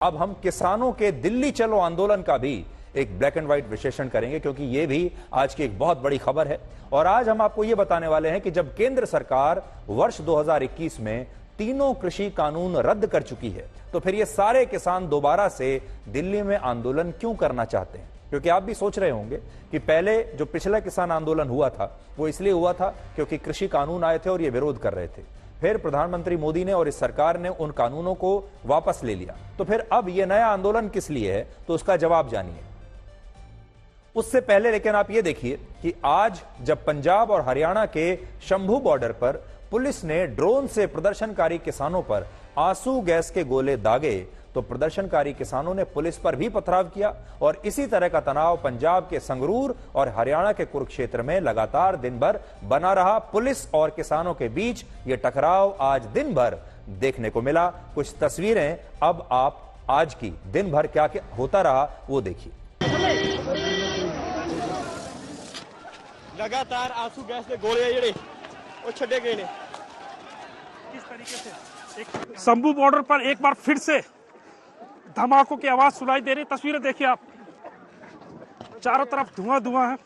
अब हम किसानों के दिल्ली चलो आंदोलन का भी एक ब्लैक एंड व्हाइट विश्लेषण करेंगे, क्योंकि यह भी आज की एक बहुत बड़ी खबर है। और आज हम आपको यह बताने वाले हैं कि जब केंद्र सरकार वर्ष 2021 में तीनों कृषि कानून रद्द कर चुकी है, तो फिर ये सारे किसान दोबारा से दिल्ली में आंदोलन क्यों करना चाहते हैं। क्योंकि आप भी सोच रहे होंगे कि पहले जो पिछला किसान आंदोलन हुआ था वो इसलिए हुआ था क्योंकि कृषि कानून आए थे और ये विरोध कर रहे थे। फिर प्रधानमंत्री मोदी ने और इस सरकार ने उन कानूनों को वापस ले लिया, तो फिर अब यह नया आंदोलन किस लिए है, तो उसका जवाब जानिए। उससे पहले लेकिन आप यह देखिए कि आज जब पंजाब और हरियाणा के शंभू बॉर्डर पर पुलिस ने ड्रोन से प्रदर्शनकारी किसानों पर आंसू गैस के गोले दागे, तो प्रदर्शनकारी किसानों ने पुलिस पर भी पथराव किया। और इसी तरह का तनाव पंजाब के संगरूर और हरियाणा के कुरुक्षेत्र में लगातार दिन भर बना रहा। पुलिस और किसानों के बीच यह टकराव आज दिन भर देखने को मिला। कुछ तस्वीरें अब आप आज की दिन भर क्या क्या होता रहा वो देखिए। लगातार आंसू गैस के गोले जेडे वो छड़े गए ने। किस तरीके से शंभू बॉर्डर पर एक बार फिर से धमाकों की आवाज सुनाई दे रही। तस्वीरें देखिए आप, चारों तरफ धुआं धुआं है,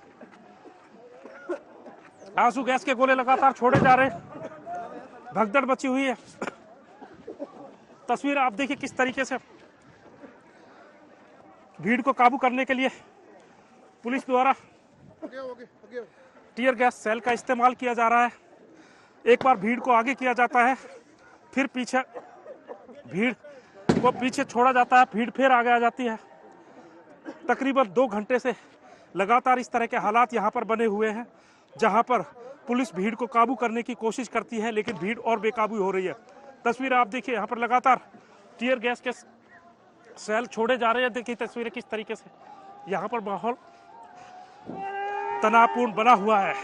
आंसू गैस के गोले लगातार छोड़े जा रहे, भगदड़ मची हुई है। तस्वीर आप देखिए किस तरीके से भीड़ को काबू करने के लिए पुलिस द्वारा टीयर गैस सेल का इस्तेमाल किया जा रहा है। एक बार भीड़ को आगे किया जाता है, फिर पीछे भीड़ को पीछे छोड़ा जाता है, भीड़ फिर आगे आ जाती है। तकरीबन 2 घंटे से लगातार इस तरह के हालात यहां पर बने हुए हैं, जहां पर पुलिस भीड़ को काबू करने की कोशिश करती है, लेकिन भीड़ और बेकाबू हो रही है। तस्वीर आप देखिए, यहां पर लगातार टीयर गैस के सेल छोड़े जा रहे हैं। देखिए तस्वीरें किस तरीके से यहां पर माहौल तनावपूर्ण बना हुआ है।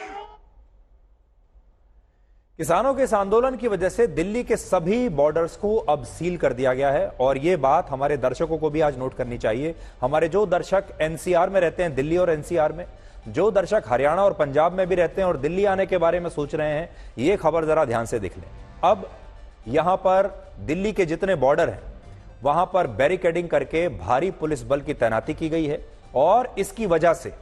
किसानों के इस आंदोलन की वजह से दिल्ली के सभी बॉर्डर्स को अब सील कर दिया गया है। और यह बात हमारे दर्शकों को भी आज नोट करनी चाहिए। हमारे जो दर्शक एनसीआर में रहते हैं, दिल्ली और एनसीआर में, जो दर्शक हरियाणा और पंजाब में भी रहते हैं और दिल्ली आने के बारे में सोच रहे हैं, यह खबर जरा ध्यान से देख लें। अब यहां पर दिल्ली के जितने बॉर्डर हैं वहां पर बैरिकेडिंग करके भारी पुलिस बल की तैनाती की गई है। और इसकी वजह से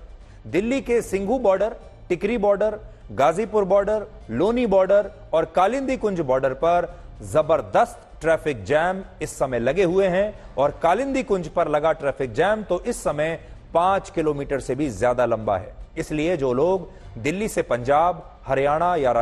दिल्ली के Singhu border, Tikri border, Ghazipur border, Loni border और कालिंदी कुंज बॉर्डर पर जबरदस्त ट्रैफिक जैम इस समय लगे हुए हैं। और कालिंदी कुंज पर लगा ट्रैफिक जैम तो इस समय 5 किलोमीटर से भी ज्यादा लंबा है। इसलिए जो लोग दिल्ली से पंजाब, हरियाणा या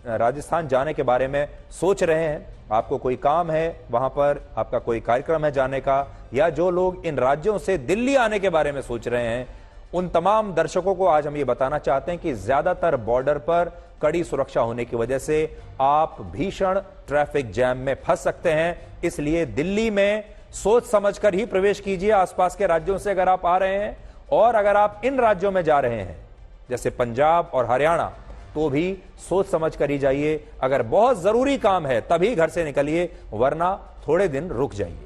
राजस्थान जाने के बारे में सोच रहे हैं, आपको कोई काम है वहां पर, आपका कोई कार्यक्रम है जाने का, या जो लोग इन राज्यों से दिल्ली आने के बारे में सोच रहे हैं, उन तमाम दर्शकों को आज हम ये बताना चाहते हैं कि ज्यादातर बॉर्डर पर कड़ी सुरक्षा होने की वजह से आप भीषण ट्रैफिक जैम में फंस सकते हैं। इसलिए दिल्ली में सोच समझकर ही प्रवेश कीजिए। आसपास के राज्यों से अगर आप आ रहे हैं और अगर आप इन राज्यों में जा रहे हैं जैसे पंजाब और हरियाणा, तो भी सोच समझ कर ही जाइए। अगर बहुत जरूरी काम है तभी घर से निकलिए, वरना थोड़े दिन रुक जाइए।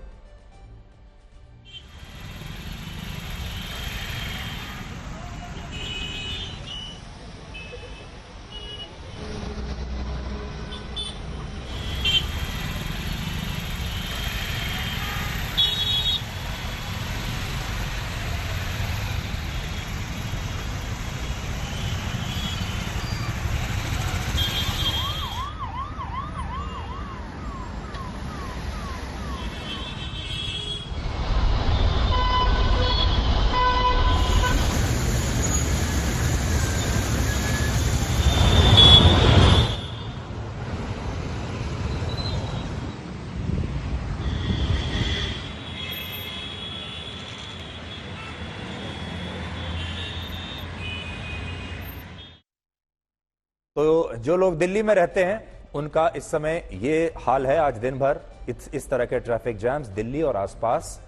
तो जो लोग दिल्ली में रहते हैं उनका इस समय ये हाल है। आज दिन भर इस तरह के ट्रैफिक जैम्स दिल्ली और आसपास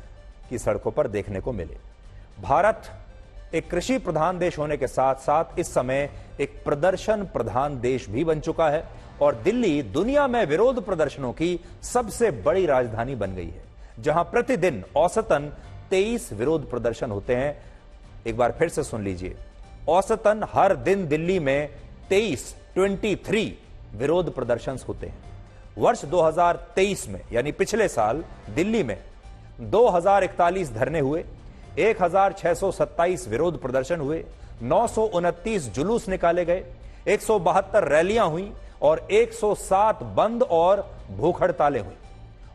की सड़कों पर देखने को मिले। भारत एक कृषि प्रधान देश होने के साथ साथ इस समय एक प्रदर्शन प्रधान देश भी बन चुका है। और दिल्ली दुनिया में विरोध प्रदर्शनों की सबसे बड़ी राजधानी बन गई है, जहां प्रतिदिन औसतन 23 विरोध प्रदर्शन होते हैं। एक बार फिर से सुन लीजिए, औसतन हर दिन दिल्ली में 23 विरोध प्रदर्शन होते हैं। वर्ष 2023 में यानी पिछले साल दिल्ली में 2041 धरने हुए, 1627 विरोध प्रदर्शन हुए, 929 जुलूस निकाले गए, 172 रैलियां हुई और 107 बंद और भूख हड़तालें हुई।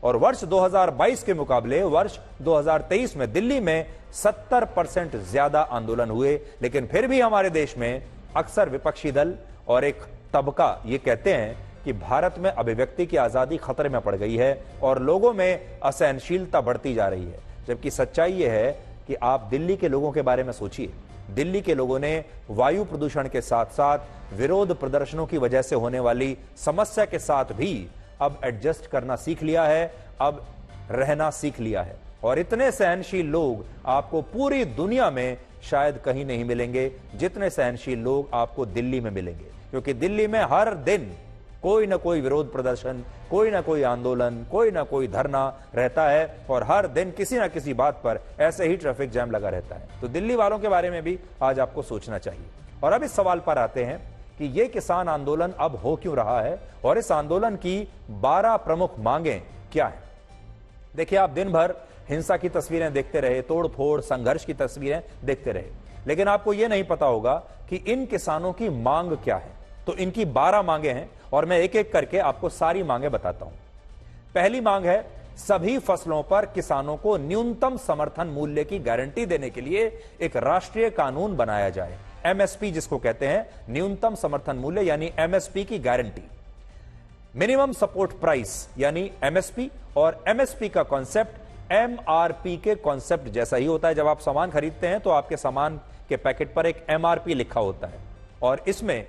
और वर्ष 2022 के मुकाबले वर्ष 2023 में दिल्ली में 70% ज्यादा आंदोलन हुए। लेकिन फिर भी हमारे देश में अक्सर विपक्षी दल और एक तबका ये कहते हैं कि भारत में अभिव्यक्ति की आजादी खतरे में पड़ गई है और लोगों में असहनशीलता बढ़ती जा रही है। जबकि सच्चाई यह है कि आप दिल्ली के लोगों के बारे में सोचिए। दिल्ली के लोगों ने वायु प्रदूषण के साथ साथ विरोध प्रदर्शनों की वजह से होने वाली समस्या के साथ भी अब एडजस्ट करना सीख लिया है, अब रहना सीख लिया है। और इतने सहनशील लोग आपको पूरी दुनिया में शायद कहीं नहीं मिलेंगे जितने सहनशील लोग आपको दिल्ली में मिलेंगे, क्योंकि दिल्ली में हर दिन कोई ना कोई विरोध प्रदर्शन, कोई ना कोई आंदोलन, कोई ना कोई धरना रहता है और हर दिन किसी ना किसी बात पर ऐसे ही ट्रैफिक जैम लगा रहता है। तो दिल्ली वालों के बारे में भी आज आपको सोचना चाहिए। और अब इस सवाल पर आते हैं कि ये किसान आंदोलन अब हो क्यों रहा है और इस आंदोलन की 12 प्रमुख मांगें क्या है। देखिए, आप दिन भर हिंसा की तस्वीरें देखते रहे, तोड़फोड़, संघर्ष की तस्वीरें देखते रहे, लेकिन आपको यह नहीं पता होगा कि इन किसानों की मांग क्या है। तो इनकी 12 मांगे हैं और मैं एक एक करके आपको सारी मांगे बताता हूं। पहली मांग है, सभी फसलों पर किसानों को न्यूनतम समर्थन मूल्य की गारंटी देने के लिए एक राष्ट्रीय कानून बनाया जाए। एमएसपी जिसको कहते हैं, न्यूनतम समर्थन मूल्य यानी एमएसपी की गारंटी। मिनिमम सपोर्ट प्राइस यानी एमएसपी, और एमएसपी का कॉन्सेप्ट एमआरपी के कॉन्सेप्ट जैसा ही होता है। जब आप सामान खरीदते हैं तो आपके सामान के पैकेट पर एक एमआरपी लिखा होता है और इसमें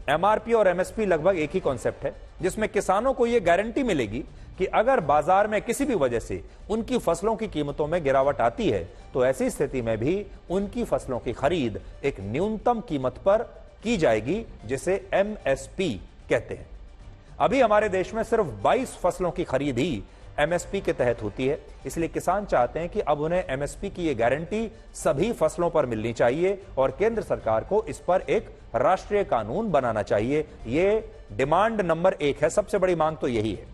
एमआरपी और एमएसपी लगभग एक ही कॉन्सेप्ट है, जिसमें किसानों को यह गारंटी मिलेगी कि अगर बाजार में किसी भी वजह से उनकी फसलों की कीमतों में गिरावट आती है तो ऐसी स्थिति में भी उनकी फसलों की खरीद एक न्यूनतम कीमत पर की जाएगी, जिसे एमएसपी कहते हैं। अभी हमारे देश में सिर्फ 22 फसलों की खरीद ही एमएसपी के तहत होती है, इसलिए किसान चाहते हैं कि अब उन्हें एमएसपी की यह गारंटी सभी फसलों पर मिलनी चाहिए और केंद्र सरकार को इस पर एक राष्ट्रीय कानून बनाना चाहिए। यह डिमांड नंबर 1 है, सबसे बड़ी मांग तो यही है।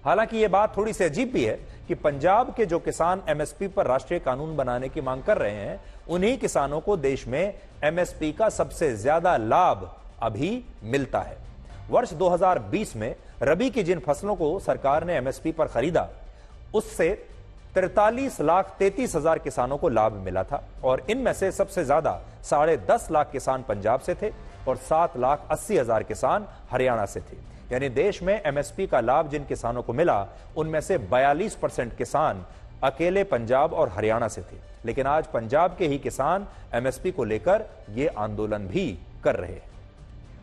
हालांकि यह बात थोड़ी सी अजीब भी है कि पंजाब के जो किसान एमएसपी पर राष्ट्रीय कानून बनाने की मांग कर रहे हैं, उन्हीं किसानों को देश में एमएसपी का सबसे ज्यादा लाभ अभी मिलता है। वर्ष 2020 में रबी की जिन फसलों को सरकार ने एमएसपी पर खरीदा, उससे 43,33,000 किसानों को लाभ मिला था और इनमें से सबसे ज्यादा 10.5 लाख किसान पंजाब से थे और 7,80,000 किसान हरियाणा से थे। यानी देश में एमएसपी का लाभ जिन किसानों को मिला, उनमें से 42% किसान अकेले पंजाब और हरियाणा से थे। लेकिन आज पंजाब के ही किसान एमएसपी को लेकर यह आंदोलन भी कर रहे हैं।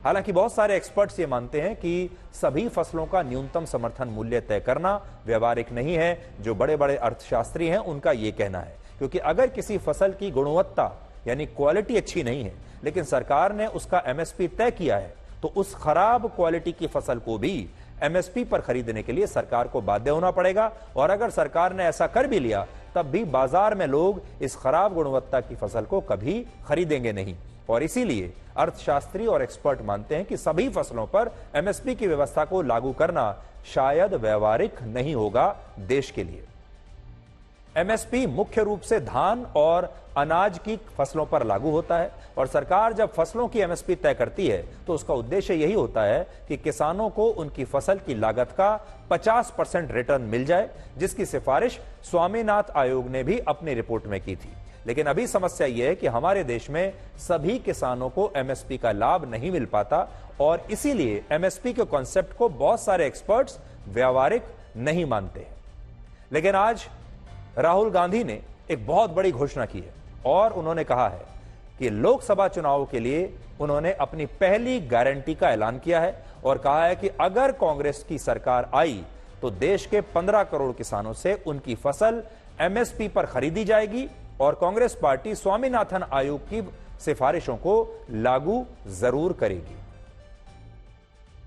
हालांकि बहुत सारे एक्सपर्ट्स ये मानते हैं कि सभी फसलों का न्यूनतम समर्थन मूल्य तय करना व्यवहारिक नहीं है। जो बड़े बड़े अर्थशास्त्री हैं उनका ये कहना है, क्योंकि अगर किसी फसल की गुणवत्ता यानी क्वालिटी अच्छी नहीं है लेकिन सरकार ने उसका एमएसपी तय किया है, तो उस खराब क्वालिटी की फसल को भी एमएसपी पर खरीदने के लिए सरकार को बाध्य होना पड़ेगा। और अगर सरकार ने ऐसा कर भी लिया तब भी बाजार में लोग इस खराब गुणवत्ता की फसल को कभी खरीदेंगे नहीं। और इसीलिए अर्थशास्त्री और एक्सपर्ट मानते हैं कि सभी फसलों पर एमएसपी की व्यवस्था को लागू करना शायद व्यवहारिक नहीं होगा देश के लिए। एमएसपी मुख्य रूप से धान और अनाज की फसलों पर लागू होता है और सरकार जब फसलों की एमएसपी तय करती है तो उसका उद्देश्य यही होता है कि किसानों को उनकी फसल की लागत का 50% रिटर्न मिल जाए, जिसकी सिफारिश स्वामीनाथन आयोग ने भी अपनी रिपोर्ट में की थी। लेकिन अभी समस्या यह है कि हमारे देश में सभी किसानों को एमएसपी का लाभ नहीं मिल पाता और इसीलिए एमएसपी के कॉन्सेप्ट को बहुत सारे एक्सपर्ट्स व्यवहारिक नहीं मानते हैं। लेकिन आज राहुल गांधी ने एक बहुत बड़ी घोषणा की है और उन्होंने कहा है कि लोकसभा चुनाव के लिए उन्होंने अपनी पहली गारंटी का ऐलान किया है और कहा है कि अगर कांग्रेस की सरकार आई तो देश के 15 करोड़ किसानों से उनकी फसल एमएसपी पर खरीदी जाएगी और कांग्रेस पार्टी स्वामीनाथन आयोग की सिफारिशों को लागू जरूर करेगी।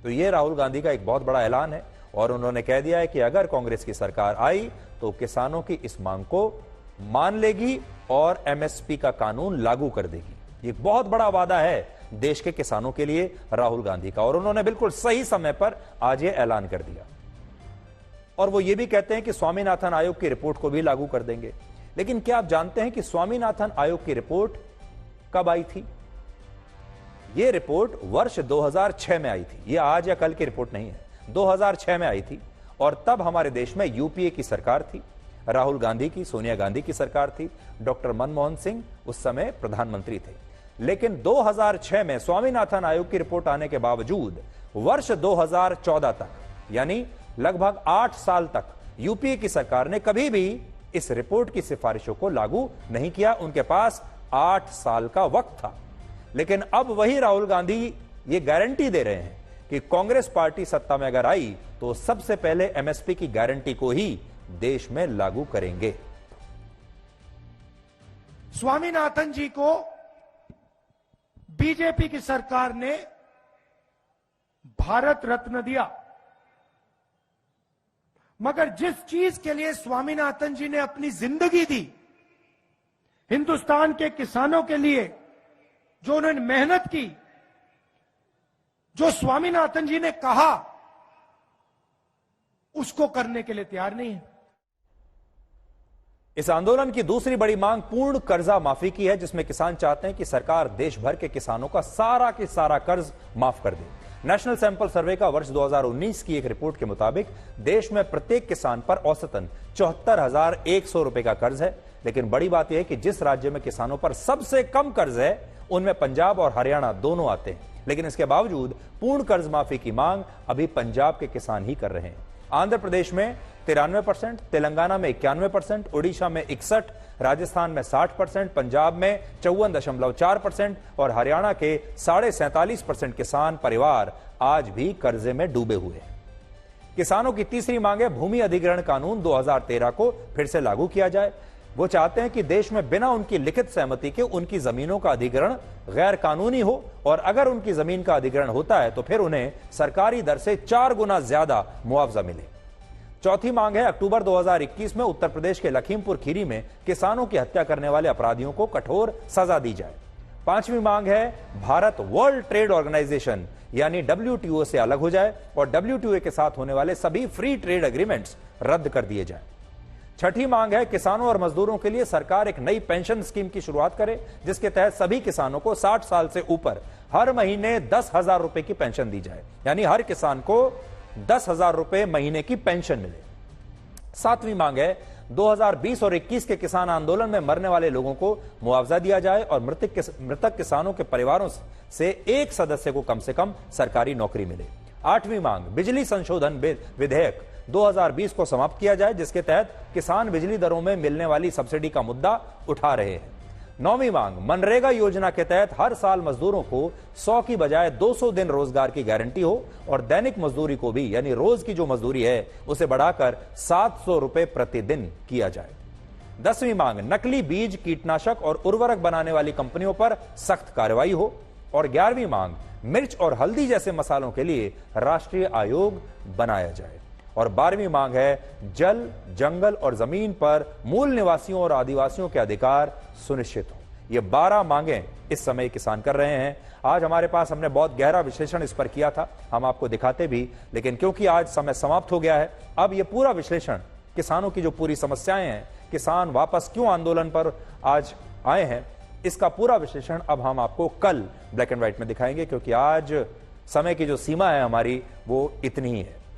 तो यह राहुल गांधी का एक बहुत बड़ा ऐलान है और उन्होंने कह दिया है कि अगर कांग्रेस की सरकार आई तो किसानों की इस मांग को मान लेगी और एमएसपी का कानून लागू कर देगी। ये बहुत बड़ा वादा है देश के किसानों के लिए राहुल गांधी का, और उन्होंने बिल्कुल सही समय पर आज ये ऐलान कर दिया। और वो ये भी कहते हैं कि स्वामीनाथन आयोग की रिपोर्ट को भी लागू कर देंगे। लेकिन क्या आप जानते हैं कि स्वामीनाथन आयोग की रिपोर्ट कब आई थी? यह रिपोर्ट वर्ष 2006 में आई थी। यह आज या कल की रिपोर्ट नहीं है, 2006 में आई थी। और तब हमारे देश में यूपीए की सरकार थी, राहुल गांधी की, सोनिया गांधी की सरकार थी, डॉक्टर मनमोहन सिंह उस समय प्रधानमंत्री थे। लेकिन 2006 में स्वामीनाथन आयोग की रिपोर्ट आने के बावजूद वर्ष 2014 तक, यानी लगभग 8 साल तक यूपीए की सरकार ने कभी भी इस रिपोर्ट की सिफारिशों को लागू नहीं किया। उनके पास 8 साल का वक्त था। लेकिन अब वही राहुल गांधी ये गारंटी दे रहे हैं कि कांग्रेस पार्टी सत्ता में अगर आई तो सबसे पहले एमएसपी की गारंटी को ही देश में लागू करेंगे। स्वामीनाथन जी को बीजेपी की सरकार ने भारत रत्न दिया, मगर जिस चीज के लिए स्वामीनाथन जी ने अपनी जिंदगी दी, हिंदुस्तान के किसानों के लिए जो उन्होंने मेहनत की, जो स्वामीनाथन जी ने कहा, उसको करने के लिए तैयार नहीं है। इस आंदोलन की दूसरी बड़ी मांग पूर्ण कर्जा माफी की है, जिसमें किसान चाहते हैं कि सरकार देश भर के किसानों का सारा के सारा कर्ज माफ कर दे। नेशनल सैंपल सर्वे का वर्ष 2019 की एक रिपोर्ट के मुताबिक देश में प्रत्येक किसान पर औसतन 74,100 रुपए का कर्ज है। लेकिन बड़ी बात यह है कि जिस राज्य में किसानों पर सबसे कम कर्ज है उनमें पंजाब और हरियाणा दोनों आते हैं। लेकिन इसके बावजूद पूर्ण कर्ज माफी की मांग अभी पंजाब के किसान ही कर रहे हैं। आंध्र प्रदेश में 93%, तेलंगाना में 91%, ओडिशा में 61%, राजस्थान में 60%, पंजाब में 54.4% और हरियाणा के 47.5% किसान परिवार आज भी कर्जे में डूबे हुए हैं। किसानों की तीसरी मांग है भूमि अधिग्रहण कानून 2013 को फिर से लागू किया जाए। वो चाहते हैं कि देश में बिना उनकी लिखित सहमति के उनकी जमीनों का अधिग्रहण गैर कानूनी हो, और अगर उनकी जमीन का अधिग्रहण होता है तो फिर उन्हें सरकारी दर से 4 गुना ज्यादा मुआवजा मिले। चौथी मांग है अक्टूबर 2021 में उत्तर प्रदेश के लखीमपुर खीरी में किसानों की हत्या करने वाले अपराधियों को कठोर सजा दी जाए। पांचवी मांग है भारत वर्ल्ड ट्रेड ऑर्गेनाइजेशन यानी WTO से अलग हो जाए और WTO के साथ होने वाले सभी फ्री ट्रेड एग्रीमेंट्स रद्द कर दिए जाए। छठी मांग है किसानों और मजदूरों के लिए सरकार एक नई पेंशन स्कीम की शुरुआत करे, जिसके तहत सभी किसानों को 60 साल से ऊपर हर महीने 10,000 रुपए की पेंशन दी जाए, यानी हर किसान को 10,000 रुपए महीने की पेंशन मिले। सातवीं मांग है 2020 और 21 के किसान आंदोलन में मरने वाले लोगों को मुआवजा दिया जाए और मृतक किसानों के परिवारों से एक सदस्य को कम से कम सरकारी नौकरी मिले। आठवीं मांग बिजली संशोधन विधेयक 2020 को समाप्त किया जाए, जिसके तहत किसान बिजली दरों में मिलने वाली सब्सिडी का मुद्दा उठा रहे हैं। नौवीं मांग मनरेगा योजना के तहत हर साल मजदूरों को 100 की बजाय 200 दिन रोजगार की गारंटी हो और दैनिक मजदूरी को भी, यानी रोज की जो मजदूरी है उसे बढ़ाकर 700 रुपए प्रतिदिन किया जाए। 10वीं मांग नकली बीज, कीटनाशक और उर्वरक बनाने वाली कंपनियों पर सख्त कार्रवाई हो। और 11वीं मांग मिर्च और हल्दी जैसे मसालों के लिए राष्ट्रीय आयोग बनाया जाए। और 12वीं मांग है जल, जंगल और जमीन पर मूल निवासियों और आदिवासियों के अधिकार सुनिश्चित हो। ये 12 मांगें इस समय किसान कर रहे हैं। आज हमारे पास हमने बहुत गहरा विश्लेषण इस पर किया था, हम आपको दिखाते भी, लेकिन क्योंकि आज समय समाप्त हो गया है, अब ये पूरा विश्लेषण किसानों की जो पूरी समस्याएं हैं, किसान वापस क्यों आंदोलन पर आज आए हैं, इसका पूरा विश्लेषण अब हम आपको कल ब्लैक एंड व्हाइट में दिखाएंगे, क्योंकि आज समय की जो सीमा है हमारी वो इतनी ही है।